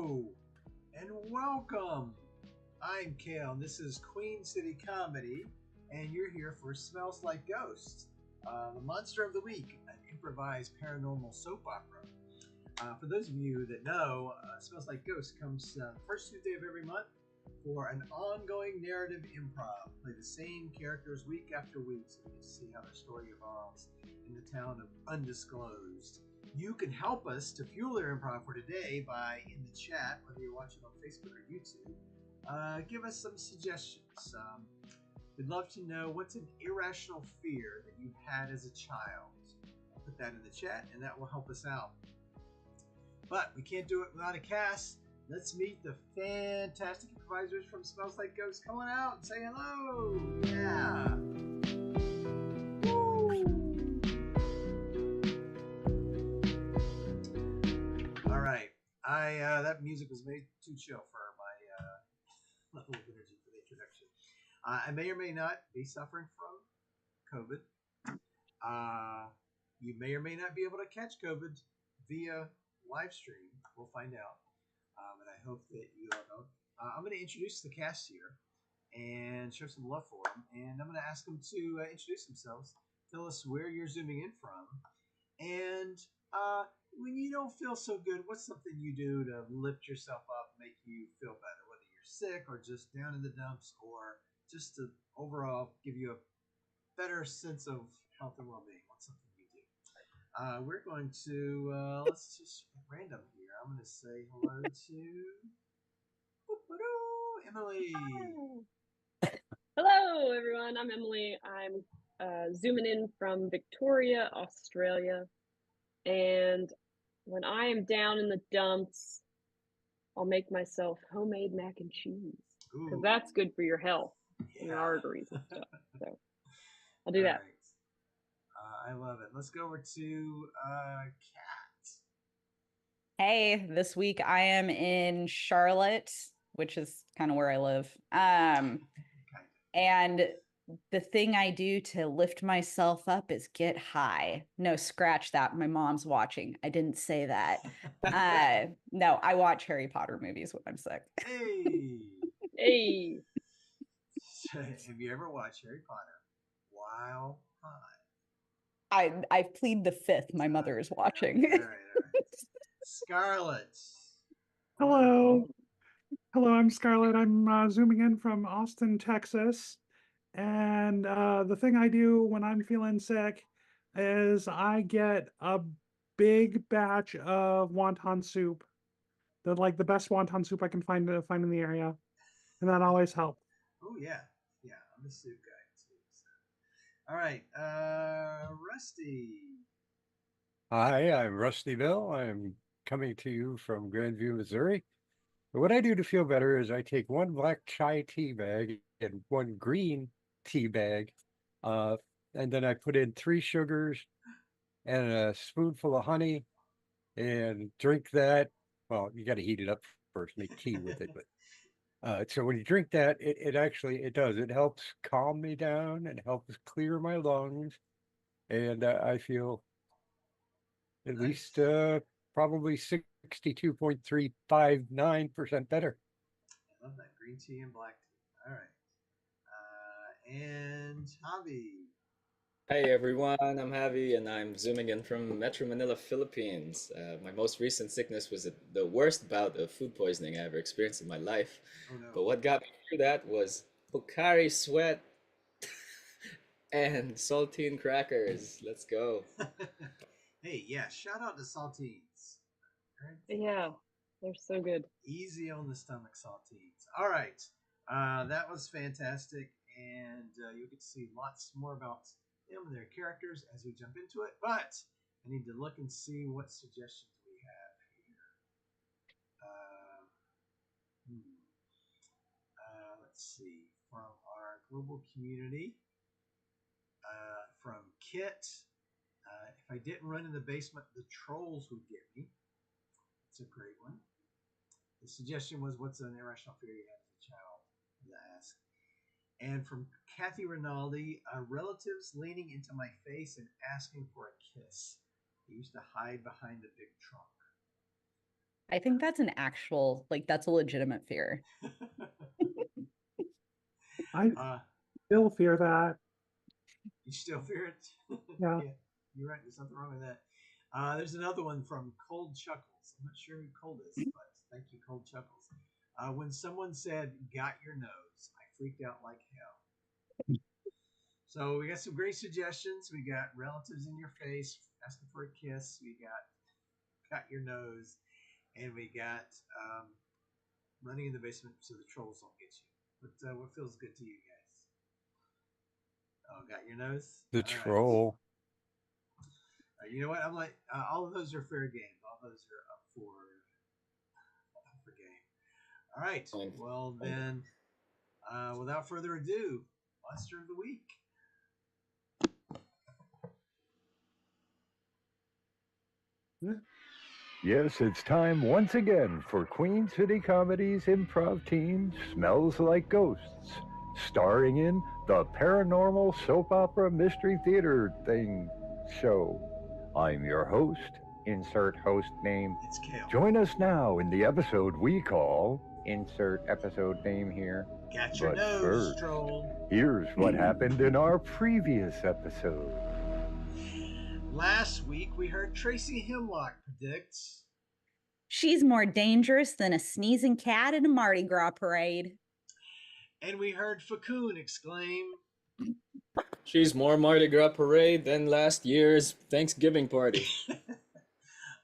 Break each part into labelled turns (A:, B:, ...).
A: Hello and welcome. I'm Kale, and this is Queen City Comedy, and you're here for Smells Like Ghosts, the Monster of the Week, an improvised paranormal soap opera. For those of you that know, Smells Like Ghosts comes the first Tuesday of every month for an ongoing narrative improv. Play the same characters week after week so you can see how their story evolves in the town of Undisclosed. You can help us to fuel their improv for today by, in the chat, whether you're watching on Facebook or YouTube, give us some suggestions. We'd love to know what's an irrational fear that you had as a child. Put that in the chat, and that will help us out. But we can't do it without a cast. Let's meet the fantastic improvisers from Smells Like Ghosts. Come on out and say hello. Yeah. All right. That music was made too chill for my level of energy for the introduction. I may or may not be suffering from COVID. You may or may not be able to catch COVID via live stream. We'll find out. And I hope that you all don't. I'm going to introduce the cast here and show some love for them. And I'm going to ask them to introduce themselves, tell us where you're zooming in from, and when you don't feel so good, what's something you do to lift yourself up, make you feel better, whether you're sick or just down in the dumps, or just to overall give you a better sense of health and well-being. What's something you do? We're going to, let's just random here. I'm going to say hello to Emily.
B: Hello, everyone. I'm Emily. I'm zooming in from Victoria, Australia. And when I am down in the dumps, I'll make myself homemade mac and cheese because that's good for your health and your arteries and stuff. So I'll do that.
A: Right. I love it. Let's go over to Kat.
C: Hey, this week I am in Charlotte, which is kind of where I live. And the thing I do to lift myself up is get high. No, scratch that. My mom's watching. I didn't say that. No, I watch Harry Potter movies when I'm sick.
A: Hey.
B: Hey.
A: Have you ever watched Harry Potter while high?
C: I plead the fifth. My mother is watching.
A: All right. Scarlett.
D: Hello. Hello, I'm Scarlett. I'm zooming in from Austin, Texas. And the thing I do when I'm feeling sick is I get a big batch of wonton soup. The best wonton soup I can find in the area. And that always helps.
A: Oh, yeah. Yeah, I'm a soup guy, too. So. All right. Rusty.
E: Hi, I'm Rusty Bill. I'm coming to you from Grandview, Missouri. What I do to feel better is I take one black chai tea bag and one green tea bag, and then I put in 3 sugars and a spoonful of honey and drink that. Well, you got to heat it up first, make tea with it. But so when you drink that, it helps calm me down and helps clear my lungs, and I feel at least probably 62.359% better.
A: I love that green tea and black tea. All right. And Javi.
F: Hey everyone, I'm Javi and I'm zooming in from Metro Manila, Philippines. My most recent sickness was the worst bout of food poisoning I ever experienced in my life.
A: Oh, no.
F: But what got me through that was Pocari Sweat and saltine crackers. Let's go.
A: Hey, yeah, shout out to saltines.
B: Right? Yeah, they're so good.
A: Easy on the stomach, saltines. All right. That was fantastic. And you get to see lots more about them and their characters as we jump into it. But I need to look and see what suggestions we have here. Let's see. From our global community. From Kit. If I didn't run in the basement, the trolls would get me. That's a great one. The suggestion was, what's an irrational fear you had as a child? To ask. And from Kathy Rinaldi, relatives leaning into my face and asking for a kiss. They used to hide behind a big trunk.
C: I think that's an actual, like, that's a legitimate fear.
D: I
A: uh,
D: still fear that.
A: you still fear it?
D: Yeah.
A: Yeah, you're right. There's nothing wrong with that. There's another one from Cold Chuckles. I'm not sure who Cold is, but thank you, Cold Chuckles. When someone said, got your nose, I freaked out like hell. So we got some great suggestions. We got relatives in your face asking for a kiss. We got your nose. And we got running in the basement so the trolls don't get you. But what feels good to you guys? Oh, got your nose?
E: The
A: All right.
E: troll.
A: You know what? I'm like, all of those are fair game. All those are up for game. All right.
F: Fine.
A: Well, then, without further ado, Monster of the Week.
G: Yes, it's time once again for Queen City Comedy's improv team Smells Like Ghosts, starring in the Paranormal Soap Opera Mystery Theater thing show. I'm your host, insert host name.
A: It's Kale.
G: Join us now in the episode we call, insert episode name here.
A: Got your
G: But
A: nose,
G: first,
A: troll.
G: here's what happened in our previous episode.
A: Last week, we heard Tracy Hemlock predict.
C: She's more dangerous than a sneezing cat in a Mardi Gras parade.
A: And we heard Fakoon exclaim,
F: She's more Mardi Gras parade than last year's Thanksgiving party.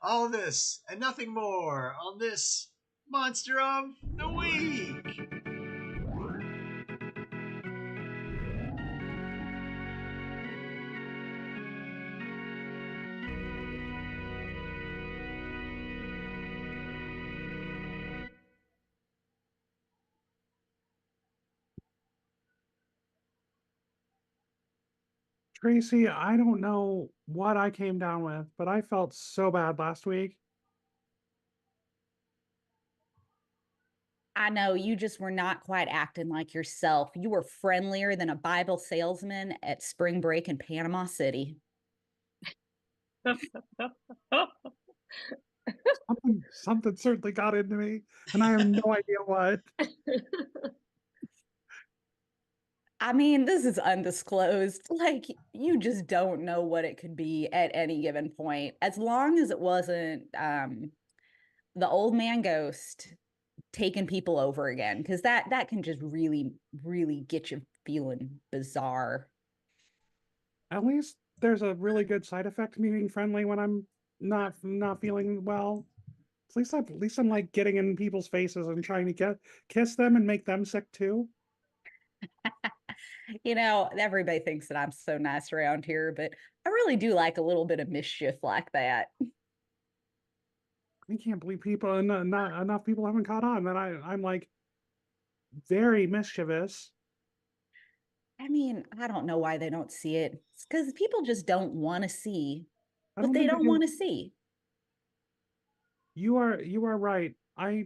A: all this and nothing more on this Monster of the Week.
D: Tracy, I don't know what I came down with, but I felt so bad last week.
C: I know you just were not quite acting like yourself. You were friendlier than a Bible salesman at spring break in Panama City.
D: Something certainly got into me, and I have no idea what.
C: I mean, this is undisclosed. Like, you just don't know what it could be at any given point. As long as it wasn't the old man ghost taking people over again, because that can just really, really get you feeling bizarre.
D: At least there's a really good side effect to me being friendly when I'm not feeling well. At least I'm like getting in people's faces and trying to kiss them and make them sick too.
C: You know, everybody thinks that I'm so nice around here, but I really do like a little bit of mischief like that.
D: I can't believe people and not enough people haven't caught on that I'm like very mischievous.
C: I mean, I don't know why they don't see it. It's because people just don't want to see
D: I
C: what
D: don't
C: they
D: think
C: don't want to see.
D: You are right. I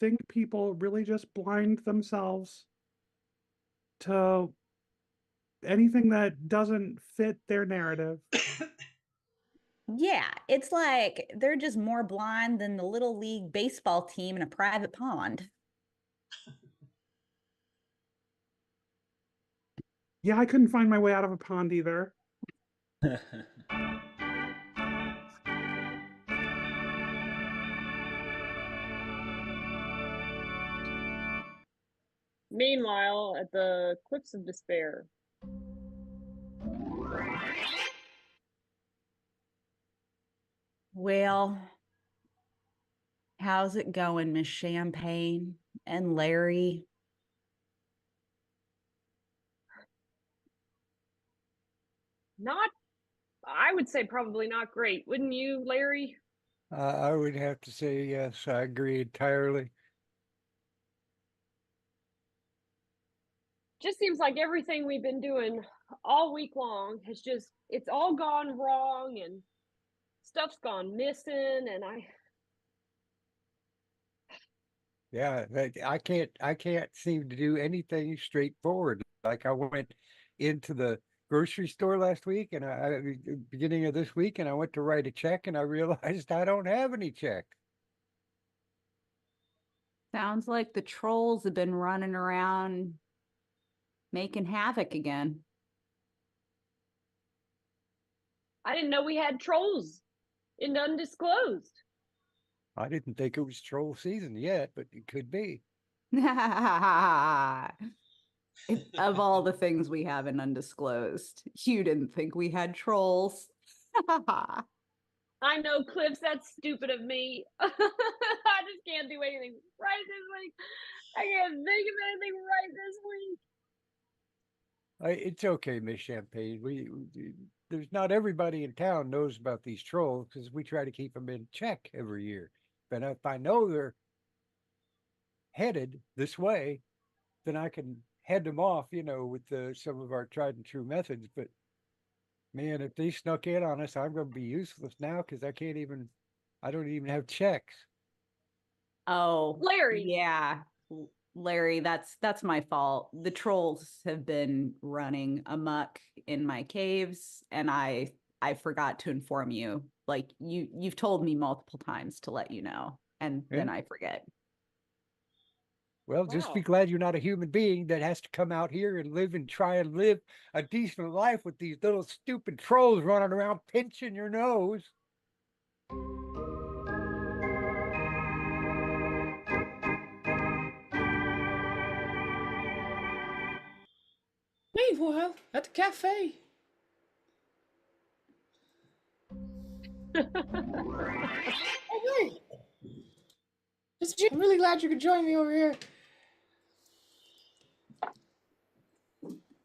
D: think people really just blind themselves to anything that doesn't fit their narrative.
C: Yeah, it's like they're just more blind than the little league baseball team in a private pond.
D: Yeah, I couldn't find my way out of a pond either.
B: Meanwhile, at the Cliffs of Despair.
C: Well, how's it going, Miss Champagne and Larry?
B: Not, I would say probably not great. Wouldn't you, Larry?
E: I would have to say yes. I agree entirely.
B: Just seems like everything we've been doing all week long has just, it's all gone wrong and stuff's gone missing. And
E: Yeah, I can't seem to do anything straightforward. Like I went into the grocery store last week and beginning of this week, and I went to write a check and I realized I don't have any check.
C: Sounds like the trolls have been running around making havoc again.
B: I didn't know we had trolls in Undisclosed.
E: I didn't think it was troll season yet, but it could be.
C: Of all the things we have in Undisclosed, you didn't think we had trolls.
B: I know, Clips, that's stupid of me. I just can't do anything right this week. I can't think of anything right this week.
E: It's okay, Miss Champagne. There's not everybody in town knows about these trolls because we try to keep them in check every year. But if I know they're headed this way, then I can head them off, with some of our tried and true methods. But man, if they snuck in on us, I'm going to be useless now because I don't even have checks.
C: Oh,
B: Larry.
C: Yeah. Larry, that's my fault. The trolls have been running amok in my caves, and I forgot to inform you. Like you've told me multiple times to let you know, and then I forget.
E: Well, just be
B: Wow.
E: glad you're not a human being that has to come out here and try and live a decent life with these little stupid trolls running around pinching your nose.
H: Meanwhile, at the cafe. Hey, Mr. G, I'm really glad you could join me over here.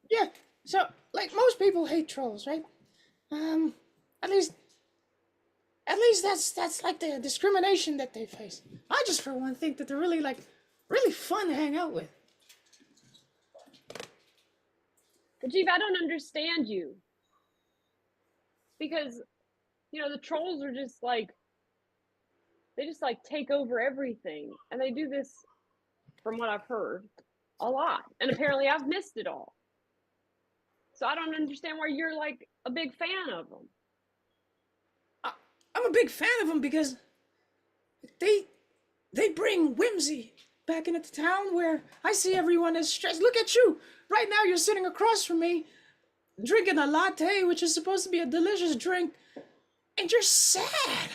H: Yeah, so, like, most people hate trolls, right? At least that's like the discrimination that they face. I just, for one, think that they're really fun to hang out with.
B: But Jeeve, I don't understand you. Because, the trolls are just they just take over everything. And they do this, from what I've heard, a lot. And apparently I've missed it all. So I don't understand why you're a big fan of them.
H: I'm a big fan of them because they bring whimsy back into town where I see everyone is stressed. Look at you. Right now you're sitting across from me drinking a latte, which is supposed to be a delicious drink, and you're sad.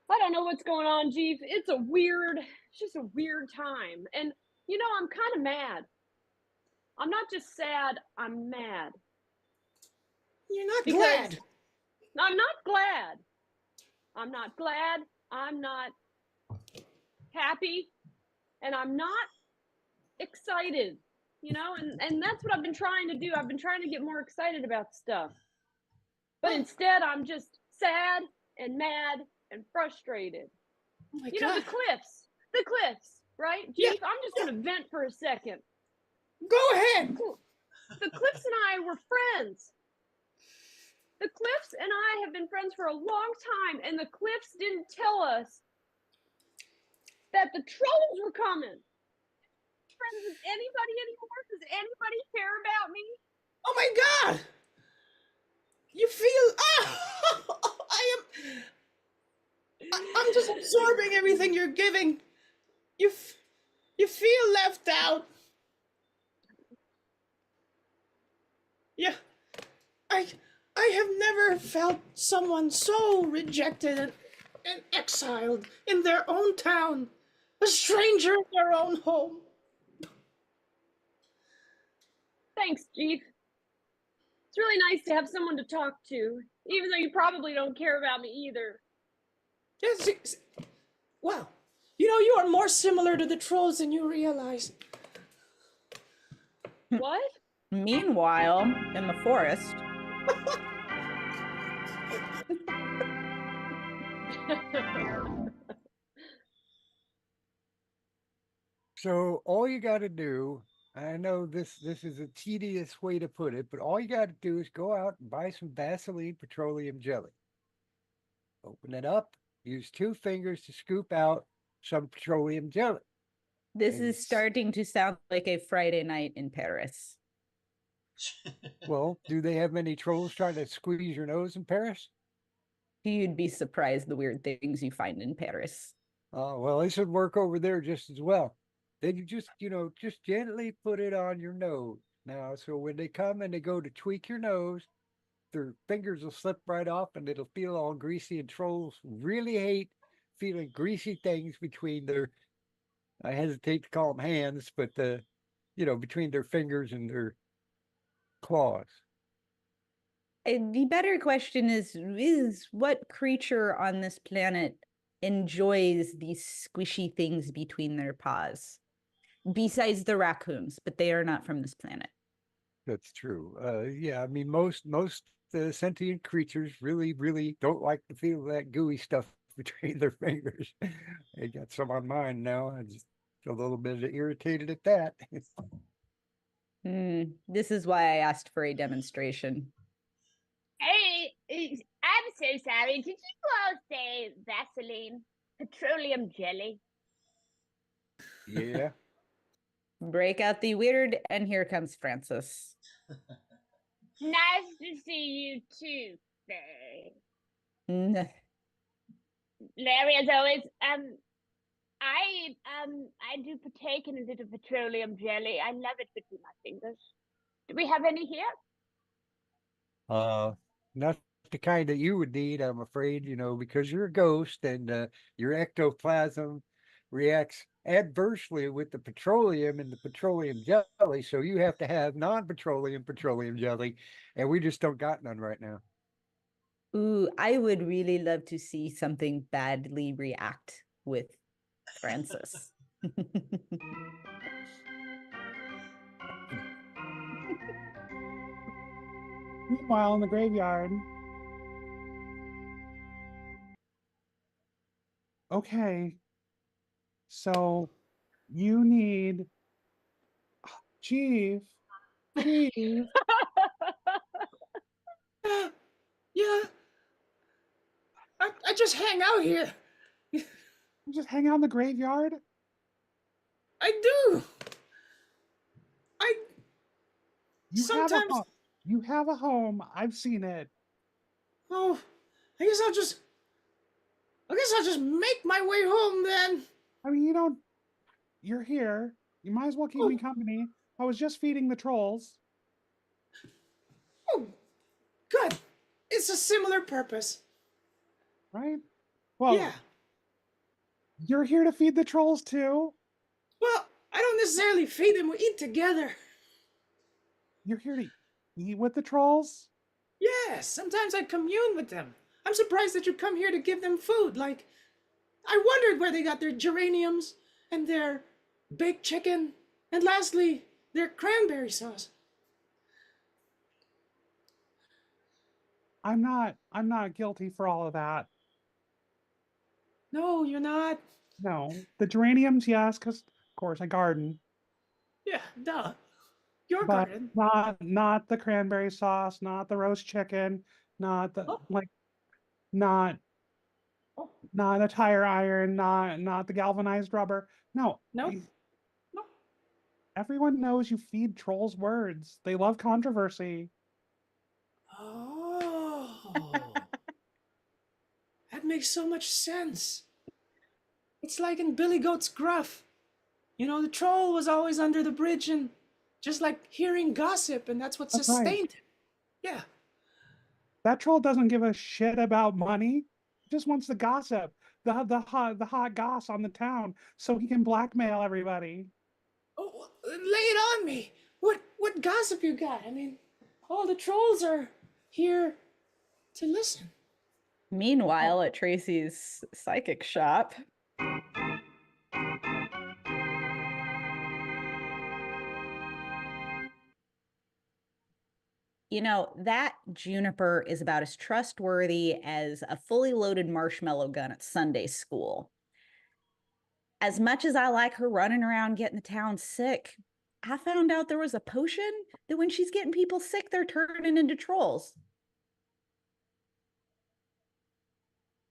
B: I don't know what's going on, Jeeve. It's just a weird time. And, I'm kind of mad. I'm not just sad, I'm mad.
H: You're not glad.
B: I'm not glad. I'm not glad. I'm not happy. And I'm not excited. And that's what I've been trying to do. I've been trying to get more excited about stuff. But instead, I'm just sad and mad and frustrated.
H: Oh my God.
B: The cliffs, right? Jeeve, yeah. I'm just going to vent for a second.
H: Go ahead.
B: The Cliffs and I were friends. The Cliffs and I have been friends for a long time, and the Cliffs didn't tell us that the trolls were coming. Friends with anybody anymore? Does anybody care about me?
H: Oh my God! You feel I'm just absorbing everything you're giving. You feel left out. Yeah, I have never felt someone so rejected and exiled in their own town, a stranger in their own home.
B: Thanks, Jeeve. It's really nice to have someone to talk to, even though you probably don't care about me either.
H: Yes, wow. You are more similar to the trolls than you realize.
B: What?
C: Meanwhile, in the forest.
E: So all you got to do, I know this is a tedious way to put it, but all you got to do is go out and buy some Vaseline petroleum jelly. Open it up, use 2 fingers to scoop out some petroleum jelly.
C: This is starting to sound like a Friday night in Paris.
E: Well, do they have many trolls trying to squeeze your nose in Paris?
C: You'd be surprised the weird things you find in Paris.
E: Well, this would work over there just as well. Then you just gently put it on your nose. Now, so when they come and they go to tweak your nose, their fingers will slip right off and it'll feel all greasy. And trolls really hate feeling greasy things between their, I hesitate to call them hands, but between their fingers and their claws.
C: And the better question is what creature on this planet enjoys these squishy things between their paws? Besides the raccoons, but they are not from this planet.
E: That's true. Yeah, I mean, most sentient creatures really don't like to feel that gooey stuff between their fingers. I got some on mine now. I just feel a little bit irritated at that.
C: This is why I asked for a demonstration.
I: Hey, I'm so sorry. Did you all say Vaseline? Petroleum jelly?
E: Yeah.
C: Break out the weird, and here comes Francis.
I: Nice to see you too, Faye. Larry, as always, I do partake in a little petroleum jelly. I love it between my fingers. Do we have any here?
E: Not the kind that you would need, I'm afraid, because you're a ghost and your ectoplasm reacts adversely with the petroleum and the petroleum jelly. So you have to have non-petroleum petroleum jelly, and we just don't got none right now.
C: Ooh, I would really love to see something badly react with Francis.
D: Meanwhile, in the graveyard. Okay. So you need Chief. Chief.
H: Yeah. I just hang out here.
D: You just hang out in the graveyard?
H: I do.
D: You have a home. I've seen it.
H: Oh, I guess I'll just make my way home then.
D: I mean, you're here. You might as well keep me company. I was just feeding the trolls.
H: Oh, good. It's a similar purpose.
D: Right? Well,
H: yeah.
D: You're here to feed the trolls too?
H: Well, I don't necessarily feed them. We eat together.
D: You're here to eat with the trolls?
H: Yes, sometimes I commune with them. I'm surprised that you come here to give them food. Like, I wondered where they got their geraniums and their baked chicken, and lastly, their cranberry sauce.
D: I'm not guilty for all of that.
H: No, you're not.
D: No. The geraniums, yes, because of course I garden.
H: Yeah, duh. Your
D: But
H: garden.
D: not the cranberry sauce, not the roast chicken, not the not a tire iron, not the galvanized rubber. No.
H: No.
D: Everyone knows you feed trolls words. They love controversy.
H: Oh. That makes so much sense. It's like in Billy Goat's Gruff. The troll was always under the bridge and just like hearing gossip, and that's what sustained him. Yeah.
D: That troll doesn't give a shit about money. He just wants the gossip, the hot goss on the town, so he can blackmail everybody.
H: Oh, lay it on me. What gossip you got? I mean, all the trolls are here to listen.
C: Meanwhile, at Tracy's psychic shop. That juniper is about as trustworthy as a fully loaded marshmallow gun at Sunday school. As much as I like her running around getting the town sick, I found out there was a potion that when she's getting people sick, they're turning into trolls.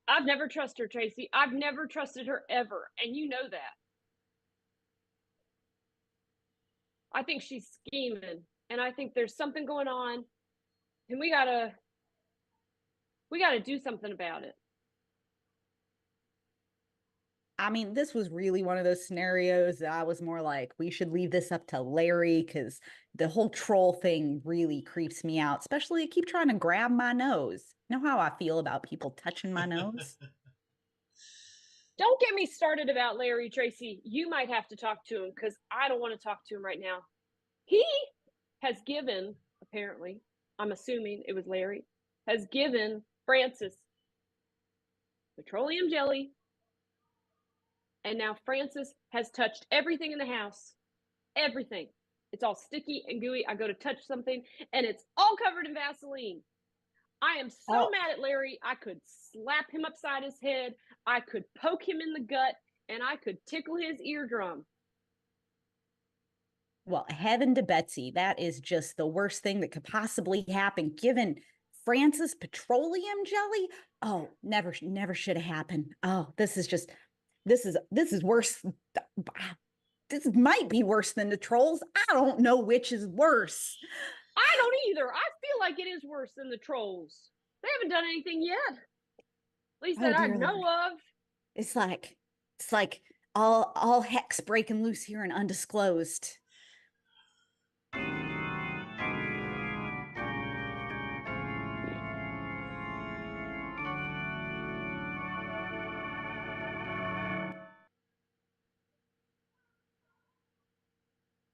B: I've never trusted her, Tracy. I've never trusted her ever, and you know that. I think she's scheming, and I think there's something going on, and we gotta do something about it.
C: I mean, this was really one of those scenarios that I was more like, we should leave this up to Larry because the whole troll thing really creeps me out, especially I keep trying to grab my nose. You know how I feel about people touching my nose?
B: Don't get me started about Larry, Tracy. You might have to talk to him because I don't want to talk to him right now. He has given, apparently, I'm assuming it was Larry, has given Francis petroleum jelly. And now Francis has touched everything in the house. Everything. It's all sticky and gooey. I go to touch something and it's all covered in Vaseline. I am so mad at Larry. I could slap him upside his head. I could poke him in the gut and I could tickle his eardrum.
C: Well, heaven to Betsy, that is just the worst thing that could possibly happen. Given Francis petroleum jelly, oh, never should have happened. Oh, this is worse. This might be worse than the trolls. I don't know which is worse.
B: I don't either. I feel like it is worse than the trolls. They haven't done anything yet. At least that I know of.
C: It's like all heck's breaking loose here and undisclosed.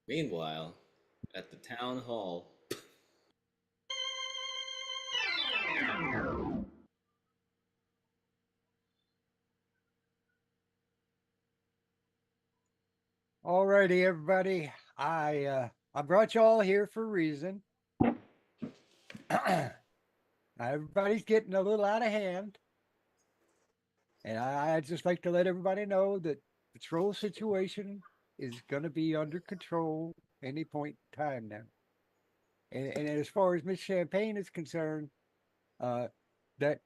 F: Meanwhile, at the town hall.
E: Alrighty, everybody. I brought you all here for a reason. Everybody's getting a little out of hand. And I'd just like to let everybody know that the troll situation is going to be under control any point in time now. And as far as Miss Champagne is concerned, that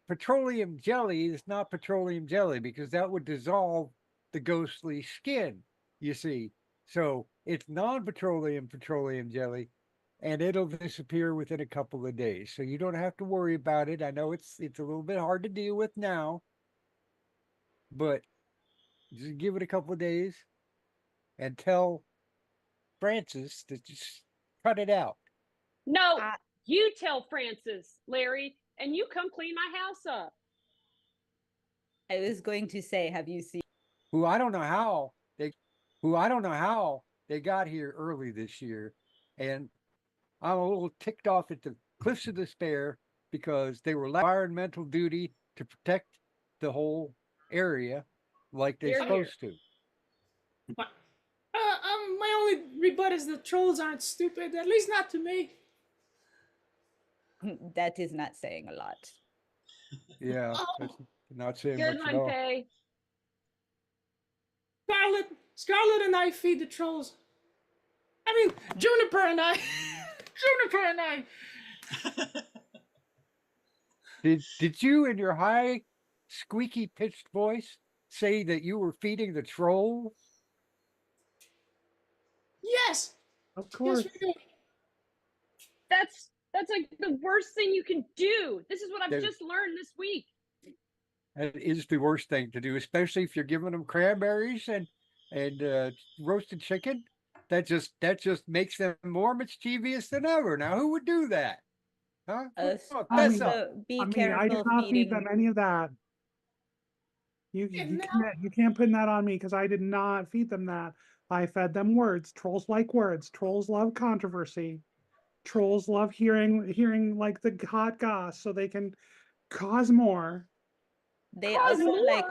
E: petroleum jelly is not petroleum jelly because that would dissolve the ghostly skin, you see. So it's non-petroleum jelly, and it'll disappear within a couple of days. So you don't have to worry about it. I know it's a little bit hard to deal with now, but just give it a couple of days and tell Francis to just cut it out.
B: No, you tell Francis, Larry, and you come clean my house up.
C: I was going to say, have you seen
E: who I don't know how they got here early this year, and I'm a little ticked off at the Cliffs of Despair because they were environmental duty to protect the whole area like they're supposed to.
H: My only rebut is the trolls aren't stupid, at least not to me.
C: That is not saying a lot.
E: Yeah, that's not saying
B: Good
E: much at
B: one,
E: all.
B: Faye.
H: Scarlet and I feed the trolls. I mean, Juniper and I.
E: Did you, in your high, squeaky pitched voice, say that you were feeding the trolls?
H: Yes.
D: Of course.
H: Yes, we do.
B: That's like the worst thing you can do. This is what I've just learned this week.
E: That is the worst thing to do, especially if you're giving them cranberries and roasted chicken. That just makes them more mischievous than ever. Now, who would do that? Huh?
D: I
C: Be
D: mean,
C: careful
D: I did not feed
C: feeding
D: them any of that. You can't put that on me because I did not feed them that. I fed them words. Trolls like words. Trolls love controversy. Trolls love hearing like the hot goss so they can cause more.
C: They also like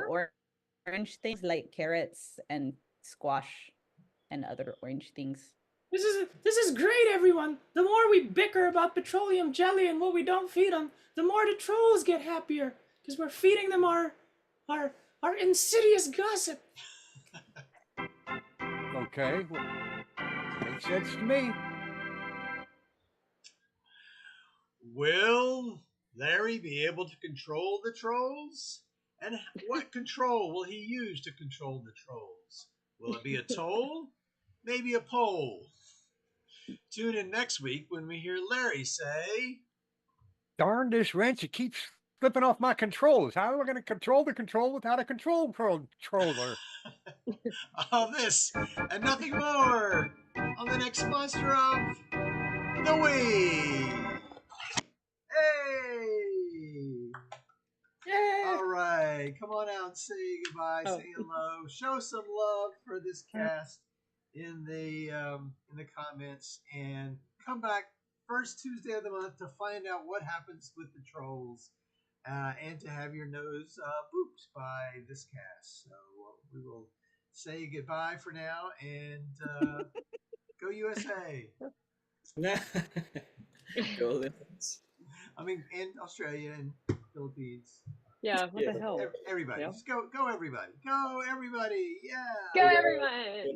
C: orange things like carrots and squash and other orange things.
H: This is great, everyone. The more we bicker about petroleum jelly and what we don't feed them, the more the trolls get happier because we're feeding them our insidious gossip.
E: Okay, well, makes sense to me.
A: Will Larry be able to control the trolls? And what control will he use to control the trolls? Will it be a toll? Maybe a pole? Tune in next week when we hear Larry say,
E: "Darn this wrench, it keeps slipping off my controls. How am I going to control the control without a controller?
A: All this and nothing more on the next monster of the week. Hey!
H: Yay!
A: All right, come on out and say goodbye,
B: Oh.
A: say hello, show some love for this cast in the comments, and come back first Tuesday of the month to find out what happens with the trolls, and to have your nose booped by this cast. So we will say goodbye for now, and go USA.
F: Go Olympics.
A: I mean, and Australia and Philippines.
B: Yeah, what
F: Yeah.
B: the hell?
A: Everybody,
B: Yeah.
A: just go everybody, go everybody, yeah.
B: Go everyone!